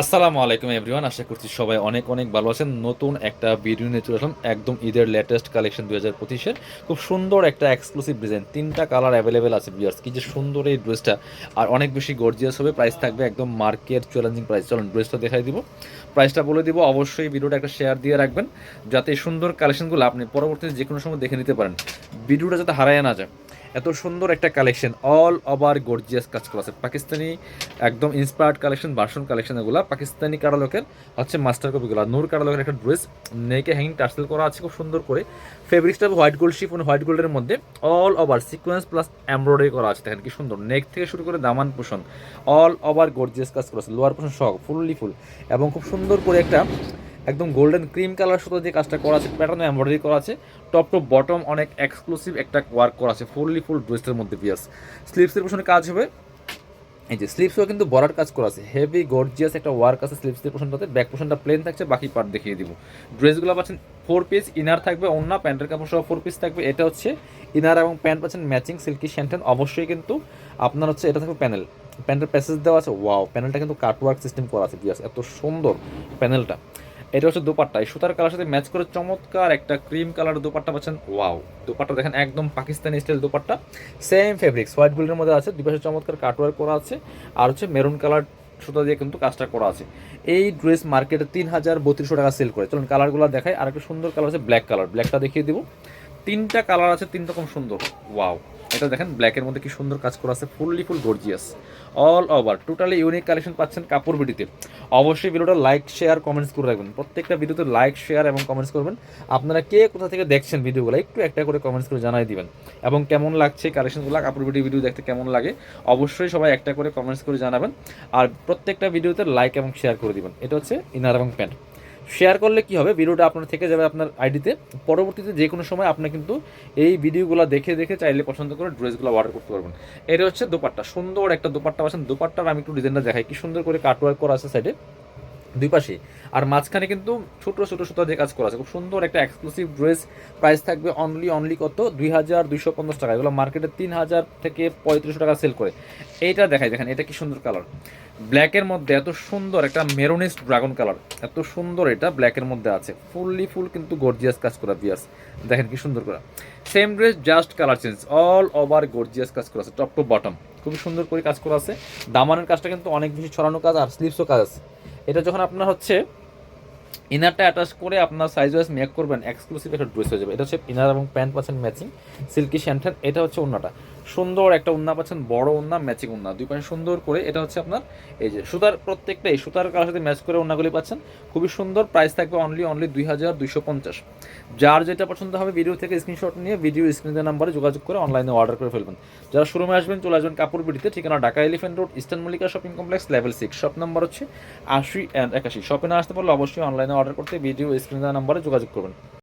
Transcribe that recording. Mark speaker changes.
Speaker 1: আসসালামু আলাইকুম এভরিওয়ান, আশা করছি সবাই অনেক অনেক ভালো আছেন। নতুন একটা ভিডিও নিয়ে চলে আসলাম, একদম ঈদের লেটেস্ট কালেকশন 2025-এর। খুব সুন্দর একটা এক্সক্লুসিভ ডিজাইন, 3টা কালার অ্যাভেলেবেল আছে ভিউয়ার্স। কি যে সুন্দর এই ড্রেসটা, আর অনেক বেশি গর্জিয়াস হবে। প্রাইস থাকবে একদম মার্কেট চ্যালেঞ্জিং প্রাইস। চলুন ড্রেসটা দেখাই দিব, প্রাইসটা বলে দিব। অবশ্যই ভিডিওটা একটা শেয়ার দিয়ে রাখবেন, যাতে এই সুন্দর কালেকশনগুলো আপনি পরবর্তীতে যে কোনো সময় দেখে নিতে পারেন, ভিডিওটা যাতে হারায় না যায়। এত সুন্দর একটা কালেকশন, অল ওভার গর্জিয়াস কাজ করা আছে। পাকিস্তানি একদম ইন্সপায়ার্ড কালেকশন, ভার্সন কালেকশন এগুলো। পাকিস্তানি কাটালকের হচ্ছে মাস্টার কপিগুলো। নূর কাটালকের একটা ড্রেস, নেকে হ্যাঙ্গিং টার্সেল করা আছে খুব সুন্দর করে। ফেব্রিক্সটা হোয়াইট গোল্ড শিফন, হোয়াইট গোল্ডের মধ্যে all over sequence plus embroidery করা আছে। দেখেন কি সুন্দর, নেক থেকে শুরু করে দামান পোষণ অল ওভার গর্জিয়াস কাজ করা আছে। লোয়ার পোষণ সহ ফুললি ফুল, এবং খুব সুন্দর করে একটা একদম গোল্ডেন ক্রিম কালার সুতো যে কাজটা করা আছে, প্যাটার্ন এমব্রয়ডারি করা আছে। টপ টু বটম অনেক এক্সক্লুসিভ একটা ওয়ার্ক করা আছে ফুললি ফুল ড্রেসের মধ্যে পিয়াস। স্লিভসের পোষণে কাজ হবে, এই যে স্লিপসও কিন্তু বড়ার কাজ করা আছে। হেভি গর্জিয়াস একটা ওয়ার্ক আছে স্লিপসের পোর্শনটাতে। ব্যাক পোর্শনটা প্লেন থাকছে, বাকি পার্ট দেখিয়ে দিব। ড্রেসগুলো পাচ্ছেন 4 পিস, ইনার থাকবে, ওন্না প্যান্টের কাপড় সহ 4 পিস থাকবে। এটা হচ্ছে ইনার এবং প্যান্ট পাচ্ছেন ম্যাচিং সিল্কি শ্যান্টেন। অবশ্যই কিন্তু আপনার হচ্ছে এটা থাকবে প্যানেল, প্যান্টের প্যাসেজ দেওয়া আছে। ওয়াও, প্যানেলটা কিন্তু কাটওয়ার্ক সিস্টেম করা আছে বিয়াস, এত সুন্দর প্যানেলটা। এটা হচ্ছে দোপাট্টা, এই সুতার কালার সাথে ম্যাচ করে চমৎকার একটা ক্রিম কালার দোপাট্টা পাচ্ছেন। ওয়াও, দোপাট্টা দেখেন একদম Pakistani style dupatta. Same fabrics white গোল্ডের মধ্যে আছে, দুই পাশে চমৎকার কাটওয়ার্ক করা আছে। আর হচ্ছে মেরুন কালার সুতা দিয়ে কিন্তু কাজটা করা আছে। এই ড্রেস মার্কেটে 3,3200 টাকা সেল করে। চলুন কালারগুলো দেখাই। আর একটা সুন্দর কালার আছে ব্ল্যাক কালার, ব্ল্যাকটা দেখিয়ে দিব। 3টা কালার আছে, 3 রকম সুন্দর। ওয়াও, এটা দেখেন ব্ল্যাকের মধ্যে কি সুন্দর কাজ করা আছে, fully full gorgeous all over. Totally unique collection পাচ্ছেন কাপড় বিডিতে। অবশ্যই ভিডিওটা লাইক শেয়ার কমেন্টস করে রাখবেন। প্রত্যেকটা ভিডিওতে লাইক শেয়ার এবং কমেন্টস করবেন। আপনারা কে কোথা থেকে দেখছেন ভিডিওগুলো একটু একটা করে কমেন্টস করে জানাই দিবেন, এবং কেমন লাগছে কালেকশনগুলো, কাপড় বিডি ভিডিও দেখতে কেমন লাগে অবশ্যই সবাই একটা করে কমেন্টস করে জানাবেন। আর প্রত্যেকটা ভিডিওতে লাইক এবং শেয়ার করে দিবেন। এটা হচ্ছে ইনার এবং প্যান্ট। শেয়ার করলে কি হবে, ভিডিওটা আপনার থেকে যাবে আপনার আইডিতে। পরবর্তীতে যে কোনো সময় আপনি কিন্তু এই ভিডিওগুলো দেখে দেখে চাইলে পছন্দ করে ড্রেসগুলো অর্ডার করতে পারবেন। এটা হচ্ছে দোপাট্টা, সুন্দর একটা দোপাট্টা পাচ্ছেন। দোপাট্টার আমি একটু ডিজাইনটা দেখাই, কি সুন্দর করে কাটওয়ার্ক করা আছে সাইডে দুই পাশে। আর মাঝখানে কিন্তু ছোট ছোট সুতা দিয়ে কাজ করা আছে, খুব সুন্দর একটা এক্সক্লুসিভ ড্রেস। প্রাইস থাকবে অনলি কত, 2,250 টাকা। এগুলো মার্কেটে 3,000 থেকে 3,500 টাকা সেল করে। এইটা দেখাই, দেখেন এটা কি সুন্দর কালার, ব্ল্যাকের মধ্যে এত সুন্দর একটা মেরুনিস ড্রাগন কালার, এত সুন্দর। এটা ব্ল্যাকের মধ্যে আছে, ফুললি ফুল কিন্তু গর্জিয়াস কাজ করা বিয়াস। দেখেন কি সুন্দর করা। Same dress, just colour change, all over gorgeous কাজ করা আছে টপ টু বটম। খুবই সুন্দর করে কাজ করা আছে। দামানের কাজটা কিন্তু অনেক বেশি ছড়ানো কাজ, আর স্লিভসও কাজ আছে। এটা যখন আপনার হচ্ছে ইনারটা অ্যাটাচ করে আপনার সাইজ ওয়াইজ মেক করবেন, এক্সক্লুসিভ একটা ড্রেস হয়ে যাবে। এটা হচ্ছে ইনার এবং প্যান্ট পাচ্ছেন ম্যাচিং সিল্কি শ্যান্টেন। এটা হচ্ছে ওন্নাটা, সুন্দর একটা ওন্না পাচ্ছেন, বড় ওন্না, ম্যাচিং ওন্না, দুই পাশে সুন্দর করে। এটা হচ্ছে আপনার এই যে সুতার, প্রত্যেকটাই সুতার কালার সাথে ম্যাচ করে ওন্নাগুলি পাচ্ছেন, খুবই সুন্দর। প্রাইস থাকবে অনলি 2,250। যার যেটা পছন্দ হবে ভিডিও থেকে স্ক্রিনশট নিয়ে ভিডিও স্ক্রিনের নাম্বারে যোগাযোগ করে অনলাইনে অর্ডার করে ফেলবেন। যারা শোরুমে আসবেন চলে আসবেন কাপড় বিডিতে, ঠিকানা Dhaka elephant road, eastern Mallika shopping complex, level 6, shop number হচ্ছে 80 অ্যান্ড 81। শপে না আসতে পারলে অবশ্যই অনলাইনে অর্ডার করতে ভিডিও স্ক্রিনের নাম্বারে যোগাযোগ করবেন।